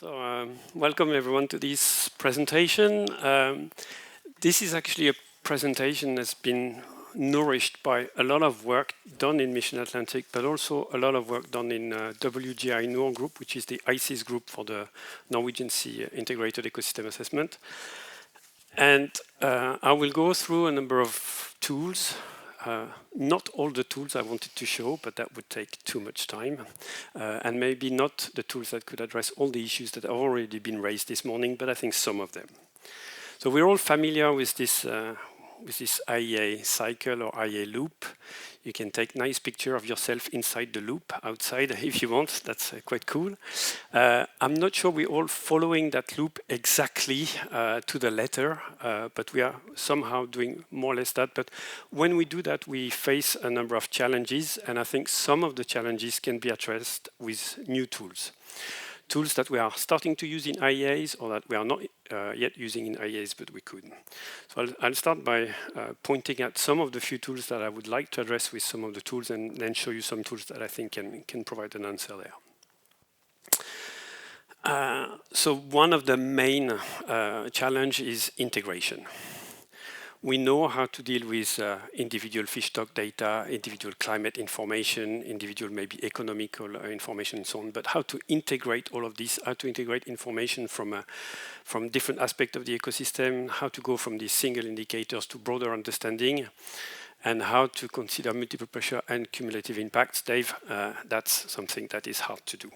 Welcome everyone to this presentation. This is actually a presentation that's been nourished by a lot of work done in Mission Atlantic, but also a lot of work done in WGI Nord group, which is the ICES group for the Norwegian Sea Integrated Ecosystem Assessment. And I will go through a number of tools. Not all the tools I wanted to show, but that would take too much time. And maybe not the tools that could address all the issues that have already been raised this morning, but I think some of them. So we're all familiar with this IEA cycle or IEA loop. You can take nice picture of yourself inside the loop, outside if you want. That's quite cool. I'm not sure we're all following that loop exactly to the letter, but we are somehow doing more or less that. But when we do that, we face a number of challenges, and I think some of the challenges can be addressed with new tools. Tools that we are starting to use in IEAs or that we are not yet using in IEAs, but we could. So I'll start by pointing at some of the few tools that I would like to address with some of the tools and then show you some tools that I think can provide an answer there. So one of the main challenge is integration. We know how to deal with individual fish stock data, individual climate information, individual maybe economical information and so on, but how to integrate all of this, how to integrate information from different aspects of the ecosystem, how to go from these single indicators to broader understanding, and how to consider multiple pressure and cumulative impacts. Dave, that's something that is hard to do.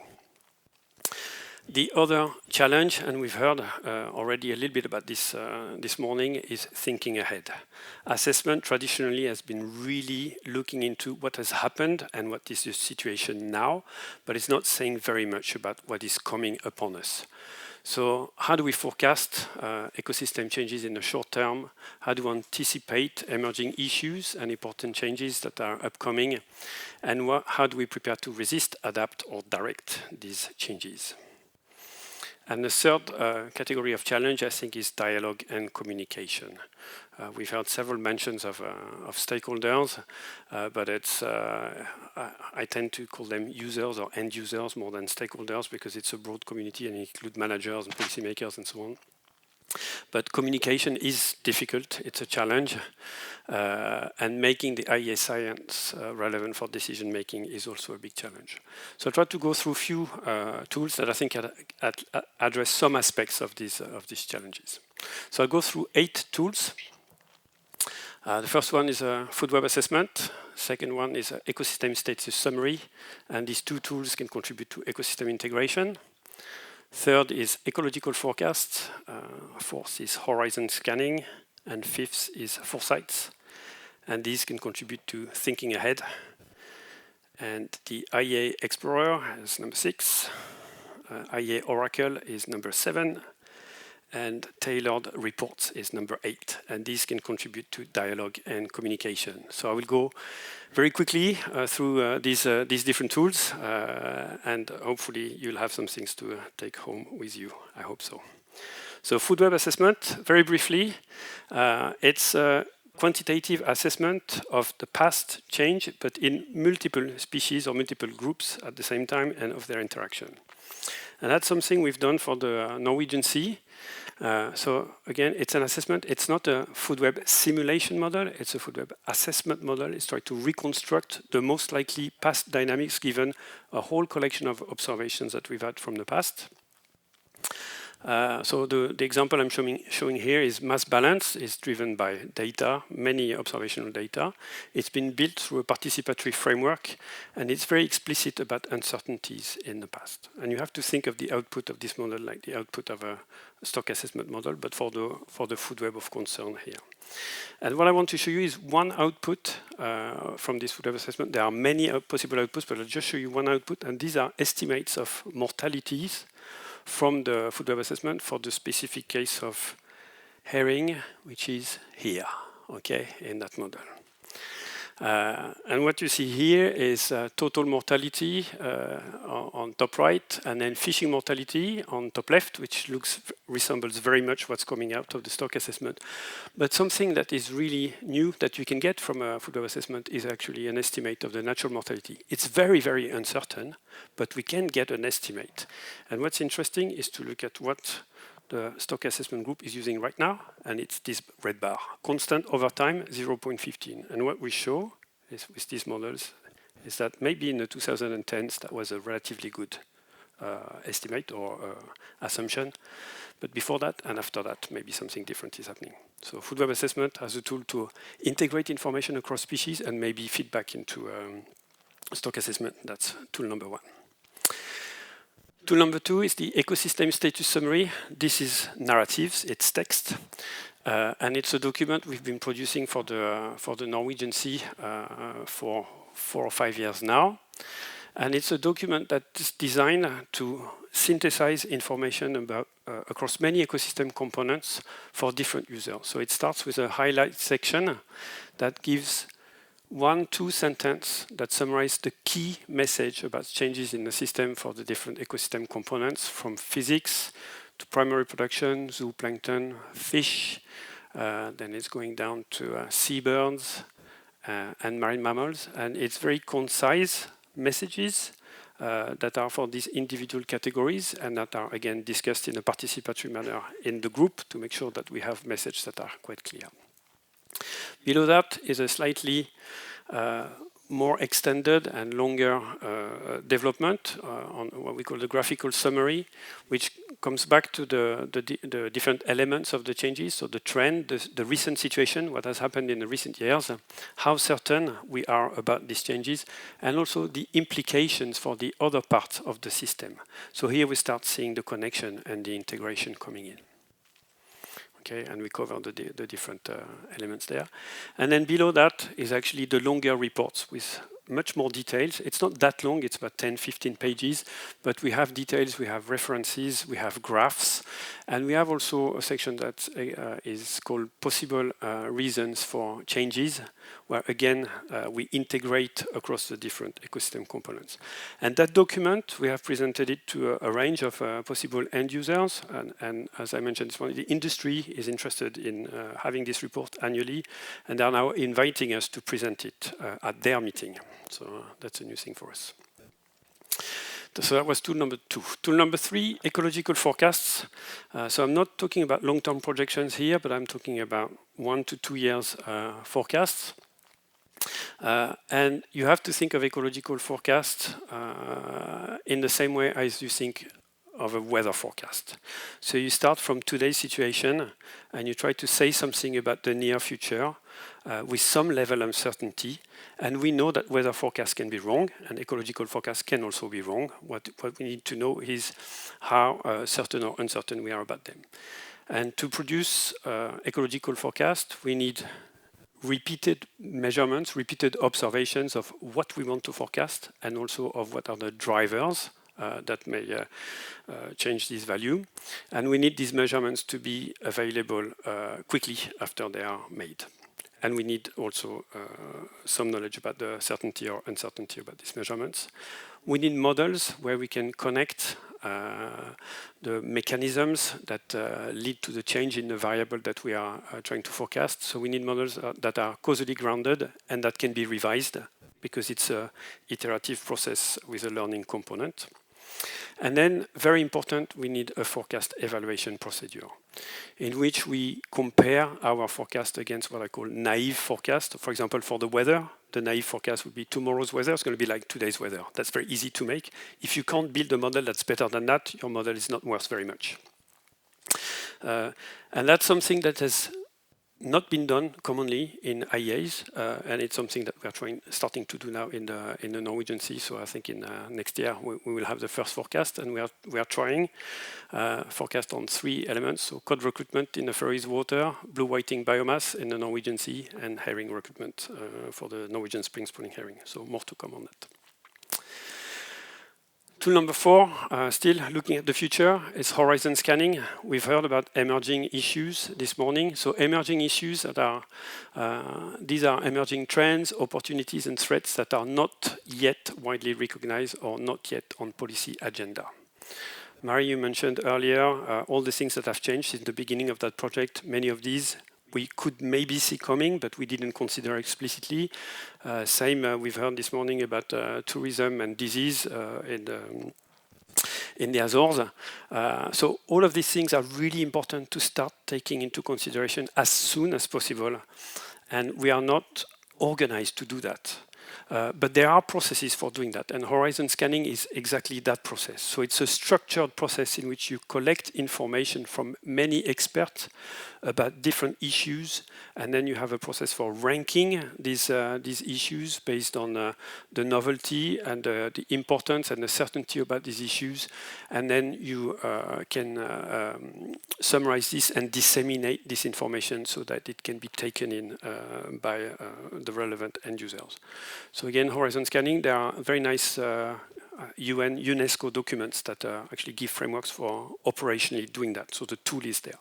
The other challenge, and we've heard already a little bit about this this morning, is thinking ahead. Assessment traditionally has been really looking into what has happened and what is the situation now, but it's not saying very much about what is coming upon us. So how do we forecast ecosystem changes in the short term? How do we anticipate emerging issues and important changes that are upcoming? And how do we prepare to resist, adapt, or direct these changes? And the third category of challenge, I think, is dialogue and communication. We've heard several mentions of stakeholders, but it's I tend to call them users or end users more than stakeholders because it's a broad community and it includes managers and policymakers and so on. But communication is difficult, it's a challenge, and making the IEA science relevant for decision making is also a big challenge. So I'll try to go through a few tools that I think address some aspects of these challenges. So I'll go through 8 tools. The first one is a food web assessment. Second one is an ecosystem status summary, and these 2 tools can contribute to ecosystem integration. Third is ecological forecasts. Fourth is horizon scanning. And fifth is foresights. And these can contribute to thinking ahead. And the IEA Explorer is number 6. IEA Oracle is number 7. And tailored reports is number 8. And these can contribute to dialogue and communication. So I will go very quickly through these different tools, and hopefully you'll have some things to take home with you. I hope so. So food web assessment, very briefly, it's a quantitative assessment of the past change, but in multiple species or multiple groups at the same time and of their interaction. And that's something we've done for the Norwegian Sea. So again, it's an assessment. It's not a food web simulation model. It's a food web assessment model. It's trying to reconstruct the most likely past dynamics given a whole collection of observations that we've had from the past. So the example I'm showing here is mass balance. It's driven by data, many observational data. It's been built through a participatory framework, and it's very explicit about uncertainties in the past. And you have to think of the output of this model like the output of a stock assessment model, but for the food web of concern here. And what I want to show you is one output from this food web assessment. There are many possible outputs, but I'll just show you one output, and these are estimates of mortalities from the food web assessment for the specific case of herring, which is here, okay, in that model. And what you see here is total mortality on top right, and then fishing mortality on top left, which resembles very much what's coming out of the stock assessment. But something that is really new that you can get from a food web assessment is actually an estimate of the natural mortality. It's very, very uncertain, but we can get an estimate. And what's interesting is to look at what the stock assessment group is using right now, and it's this red bar, constant over time, 0.15. And what we show is with these models is that maybe in the 2010s that was a relatively good estimate or assumption, but before that and after that, maybe something different is happening. So food web assessment has a tool to integrate information across species and maybe feedback into stock assessment. That's tool number one. Tool number two is the ecosystem status summary. This is narratives, it's text. And it's a document we've been producing for the Norwegian Sea for 4 or 5 years now. And it's a document that's designed to synthesize information about across many ecosystem components for different users. So it starts with a highlight section that gives 1-2 sentences that summarize the key message about changes in the system for the different ecosystem components, from physics to primary production, zooplankton, fish, then it's going down to seabirds and marine mammals. And it's very concise messages that are for these individual categories and that are, again, discussed in a participatory manner in the group to make sure that we have messages that are quite clear. Below that is a slightly more extended and longer development on what we call the graphical summary, which comes back to the different elements of the changes, so the trend, the recent situation, what has happened in the recent years, how certain we are about these changes, and also the implications for the other parts of the system. So here we start seeing the connection and the integration coming in. Okay, and we cover the different elements there. And then below that is actually the longer reports with much more details. It's not that long, it's about 10, 15 pages, but we have details, we have references, we have graphs, and we have also a section that is called possible reasons for changes, where again, we integrate across the different ecosystem components. And that document, we have presented it to a range of possible end users, and as I mentioned this morning, the industry is interested in having this report annually, and they are now inviting us to present it at their meeting. So that's a new thing for us. So that was tool number two. Tool number three, ecological forecasts. So I'm not talking about long-term projections here, but I'm talking about 1 to 2 years forecasts. And you have to think of ecological forecasts in the same way as you think of a weather forecast. So you start from today's situation and you try to say something about the near future with some level of uncertainty. And we know that weather forecasts can be wrong and ecological forecasts can also be wrong. What we need to know is how certain or uncertain we are about them. And to produce ecological forecast, we need repeated measurements, repeated observations of what we want to forecast and also of what are the drivers that may change this value. And we need these measurements to be available quickly after they are made. And we need also some knowledge about the certainty or uncertainty about these measurements. We need models where we can connect the mechanisms that lead to the change in the variable that we are trying to forecast. So we need models that are causally grounded and that can be revised because it's an iterative process with a learning component. And then, very important, we need a forecast evaluation procedure in which we compare our forecast against what I call naive forecast. For example, for the weather, the naive forecast would be tomorrow's weather. It's going to be like today's weather. That's very easy to make. If you can't build a model that's better than that, your model is not worth very much. And that's something that has not been done commonly in IEAs, and it's something that we are starting to do now in the Norwegian Sea. So I think in next year we will have the first forecast, and we are trying forecast on 3 elements: so cod recruitment in the Faroese water, blue whiting biomass in the Norwegian Sea, and herring recruitment for the Norwegian spring spawning herring. So more to come on that. Tool number 4, still looking at the future, is horizon scanning. We've heard about emerging issues this morning. So emerging issues that are, these are emerging trends, opportunities and threats that are not yet widely recognized or not yet on policy agenda. Mary, you mentioned earlier all the things that have changed since the beginning of that project. Many of these we could maybe see coming, but we didn't consider explicitly. Same we've heard this morning about tourism and disease in the Azores. So all of these things are really important to start taking into consideration as soon as possible. And we are not organized to do that. But there are processes for doing that, and horizon scanning is exactly that process. So it's a structured process in which you collect information from many experts about different issues, and then you have a process for ranking these issues based on the novelty and the importance and the certainty about these issues, and then you can summarize this and disseminate this information so that it can be taken in by the relevant end users. So again, horizon scanning, there are very nice UN, UNESCO documents that actually give frameworks for operationally doing that. So the tool is there.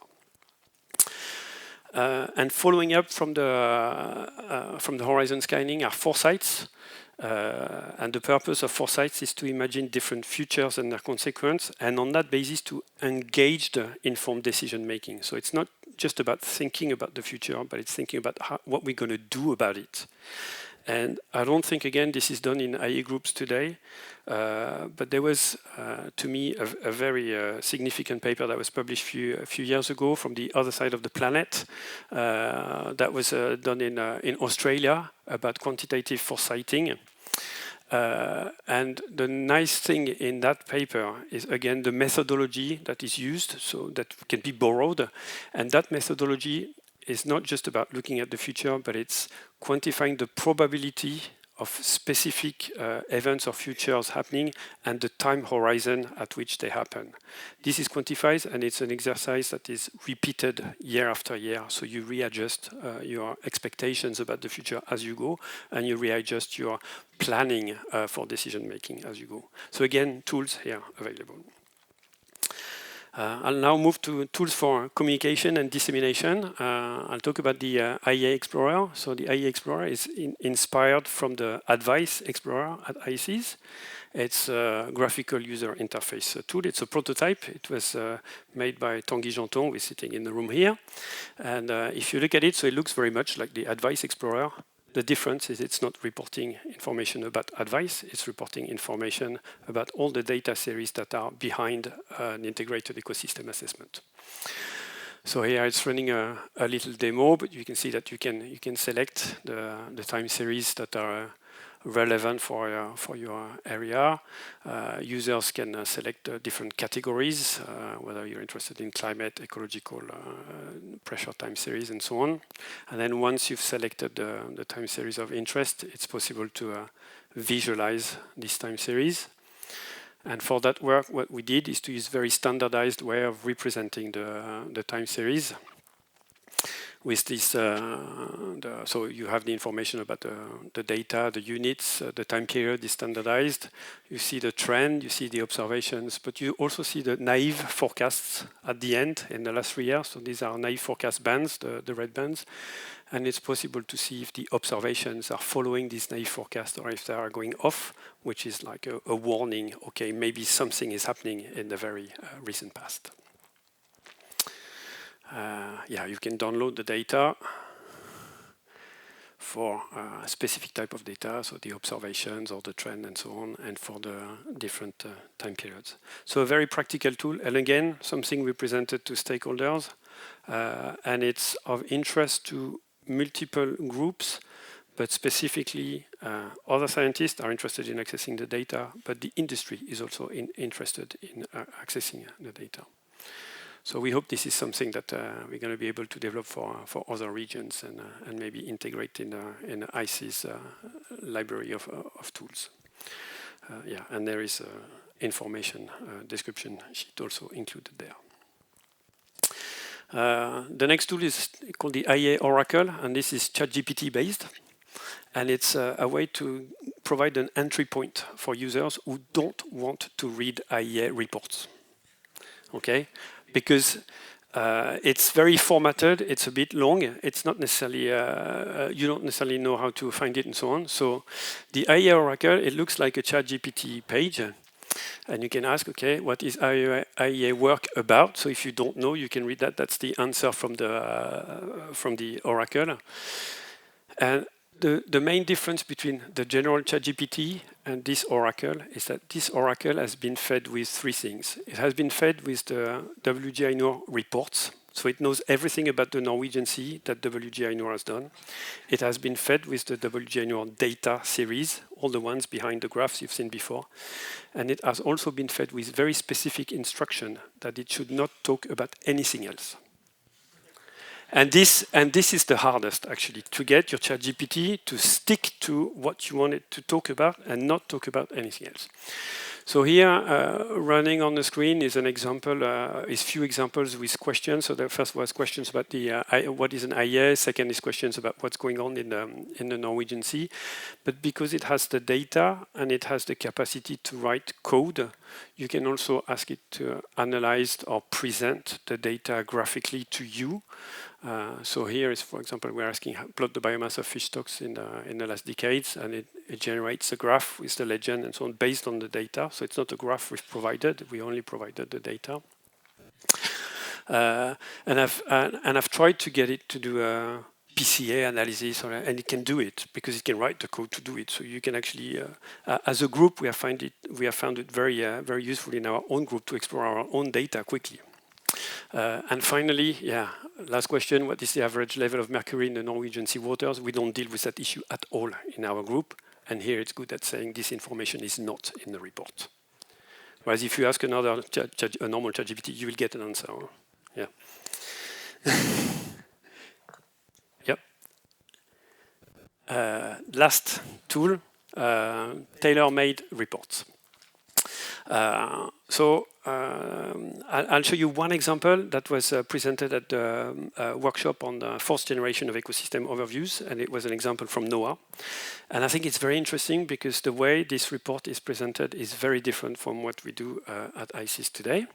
And following up from the horizon scanning are foresights. And the purpose of foresights is to imagine different futures and their consequence, and on that basis to engage the informed decision making. So it's not just about thinking about the future, but it's thinking about what we're going to do about it. And I don't think, again, this is done in IE groups today, but there was, to me, a very significant paper that was published a few years ago from the other side of the planet that was done in Australia about quantitative foresighting. And the nice thing in that paper is, again, the methodology that is used, so that can be borrowed. And that methodology is not just about looking at the future, but it's quantifying the probability of specific events or futures happening and the time horizon at which they happen. This is quantified, and it's an exercise that is repeated year after year. So you readjust your expectations about the future as you go, and you readjust your planning for decision making as you go. So again, tools here available. I'll now move to tools for communication and dissemination. I'll talk about the IEA Explorer. So the IEA Explorer is inspired from the Advice Explorer at IEAs. It's a graphical user interface tool. It's a prototype. It was made by Tanguy Janton, who is sitting in the room here. And if you look at it, so it looks very much like the Advice Explorer. The difference is it's not reporting information about advice, it's reporting information about all the data series that are behind an integrated ecosystem assessment. So here it's running a little demo, but you can see that you can select the time series that are relevant for your area. Users can select different categories, whether you're interested in climate, ecological, pressure time series, and so on. And then once you've selected the time series of interest, it's possible to visualize this time series. And for that work, what we did is to use very standardized way of representing the time series. With this, so you have the information about the data, the units, the time period is standardized. You see the trend, you see the observations, but you also see the naive forecasts at the end in the last 3 years. So these are naive forecast bands, the red bands. And it's possible to see if the observations are following this naive forecast or if they are going off, which is like a warning, okay, maybe something is happening in the very recent past. Yeah, you can download the data for a specific type of data, so the observations or the trend and so on, and for the different time periods. So a very practical tool, and again, something we presented to stakeholders, and it's of interest to multiple groups, but specifically other scientists are interested in accessing the data, but the industry is also interested in accessing the data. So we hope this is something that we're going to be able to develop for other regions and maybe integrate in IC's library of tools. Yeah, and there is information description sheet also included there. The next tool is called the IEA Oracle, and this is ChatGPT based. And it's a way to provide an entry point for users who don't want to read IEA reports. Okay, because it's very formatted, it's a bit long, it's not necessarily, you don't necessarily know how to find it and so on. So the IEA Oracle, it looks like a ChatGPT page. And you can ask, okay, what is IEA work about? So if you don't know, you can read that. That's the answer from the Oracle. And the main difference between the general ChatGPT and this Oracle is that this Oracle has been fed with three things. It has been fed with the WGI reports. So it knows everything about the Norwegian Sea that WGI has done. It has been fed with the WGI data series, all the ones behind the graphs you've seen before. And it has also been fed with very specific instruction that it should not talk about anything else. And this is the hardest, actually, to get your ChatGPT to stick to what you want it to talk about and not talk about anything else. So here, running on the screen is an example, is few examples with questions. So the first was questions about what is an IEA. Second is questions about what's going on in the Norwegian Sea. But because it has the data and it has the capacity to write code, you can also ask it to analyze or present the data graphically to you. So here is, for example, we're asking plot the biomass of fish stocks in the last decades, and it generates a graph with the legend and so on based on the data. So it's not a graph we've provided; we only provided the data. And I've tried to get it to do a PCA analysis, and it can do it because it can write the code to do it. So you can actually, as a group, we have found it very very useful in our own group to explore our own data quickly. And finally, last question, what is the average level of mercury in the Norwegian sea waters? We don't deal with that issue at all in our group. And here it's good at saying this information is not in the report. Whereas if you ask a normal ChatGPT, you will get an answer. Yeah. Yep. Last tool, tailor-made reports. I'll show you one example that was presented at the workshop on the fourth generation of ecosystem overviews, and it was an example from NOAA. And I think it's very interesting because the way this report is presented is very different from what we do at ICES today.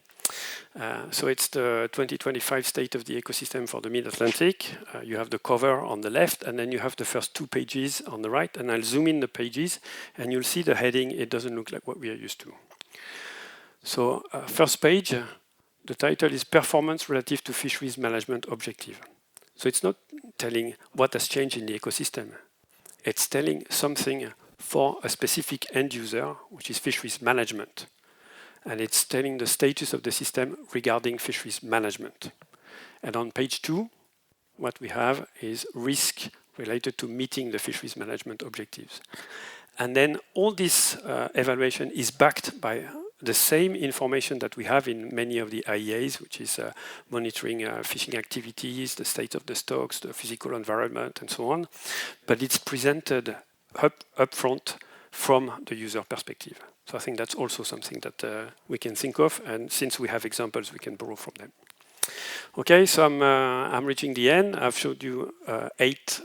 So it's the 2025 State of the Ecosystem for the Mid-Atlantic. You have the cover on the left, and then you have the first two pages on the right, and I'll zoom in the pages, and you'll see the heading. It doesn't look like what we are used to. So first page, the title is Performance Relative to Fisheries Management Objective. So it's not telling what has changed in the ecosystem. It's telling something for a specific end user, which is fisheries management. And it's telling the status of the system regarding fisheries management. And on page 2, what we have is risk related to meeting the fisheries management objectives. And then all this evaluation is backed by the same information that we have in many of the IEAs, which is monitoring fishing activities, the state of the stocks, the physical environment, and so on. But it's presented upfront from the user perspective. So I think that's also something that we can think of, and since we have examples, we can borrow from them. Okay, so I'm reaching the end. I've showed you 8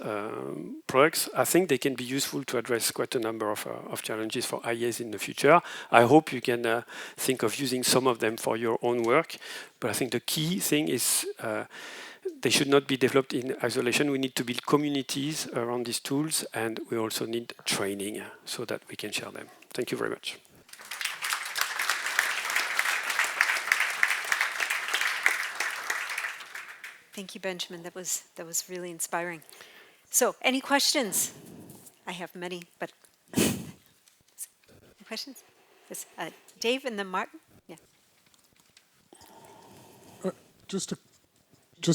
products. I think they can be useful to address quite a number of challenges for IEAs in the future. I hope you can think of using some of them for your own work. But I think the key thing is they should not be developed in isolation. We need to build communities around these tools, and we also need training so that we can share them. Thank you very much. Thank you, Benjamin. That was really inspiring. So, any questions? I have many, but any questions? Yes, Dave and then Martin. Yeah. Just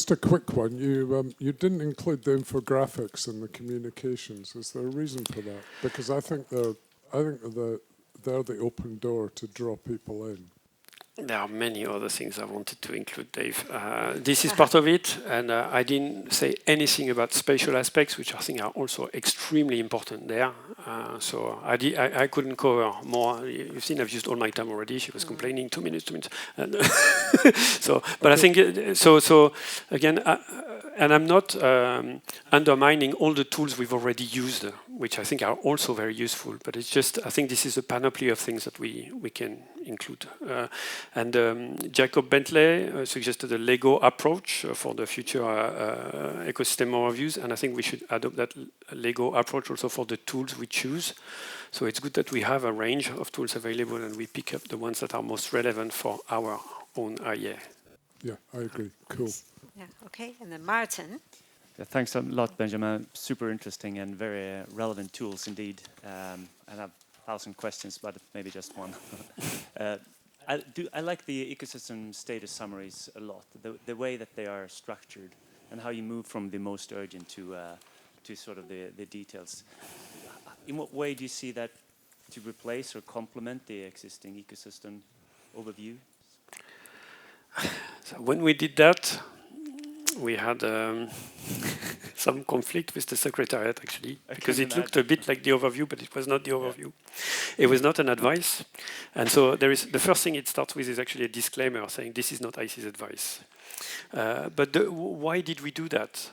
a quick one. You didn't include the infographics in the communications. Is there a reason for that? Because I think they're the open door to draw people in. There are many other things I wanted to include, Dave. This is part of it, and I didn't say anything about spatial aspects, which I think are also extremely important there. So I couldn't cover more. You've seen I've used all my time already. She was complaining 2 minutes. And so, but I think so. Again, And I'm not undermining all the tools we've already used, which I think are also very useful. But it's just, I think this is a panoply of things that we can include. Jacob Bentley suggested a Lego approach for the future ecosystem overviews. And I think we should adopt that Lego approach also for the tools we choose. So it's good that we have a range of tools available and we pick up the ones that are most relevant for our own IEA. Yeah, I agree. Cool. Yeah, okay. And then Martin. Yeah, thanks a lot, Benjamin. Super interesting and very relevant tools indeed. I have 1,000 questions, but maybe just one. I like the ecosystem status summaries a lot. The way that they are structured and how you move from the most urgent to sort of the details. In what way do you see that to replace or complement the existing ecosystem overview? So when we did that, we had some conflict with the secretariat actually, because it looked a bit like the overview, but it was not the overview. It was not an advice. And so there is the first thing it starts with is actually a disclaimer saying this is not IC's advice. But why did we do that?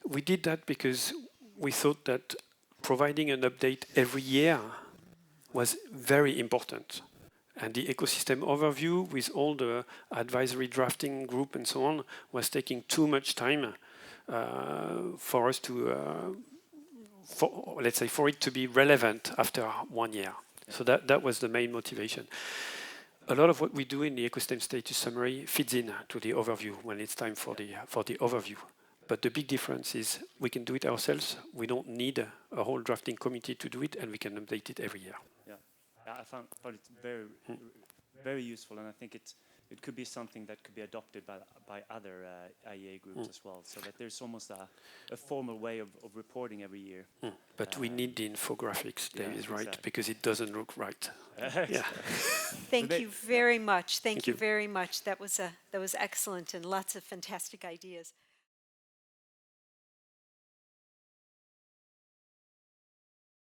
We did that because we thought that providing an update every year was very important. And the ecosystem overview with all the advisory drafting group and so on was taking too much time for us to, let's say, for it to be relevant after 1 year. So that was the main motivation. A lot of what we do in the ecosystem status summary feeds in to the overview when it's time for the overview. But the big difference is we can do it ourselves. We don't need a whole drafting committee to do it, and we can update it every year. I found it very, very useful, and I think it could be something that could be adopted by other IEA groups as well, so that there's almost a formal way of reporting every year. But we need the infographics, Dave is right, exactly. Because it doesn't look right. Thank you very much. Thank you very much. That was excellent and lots of fantastic ideas.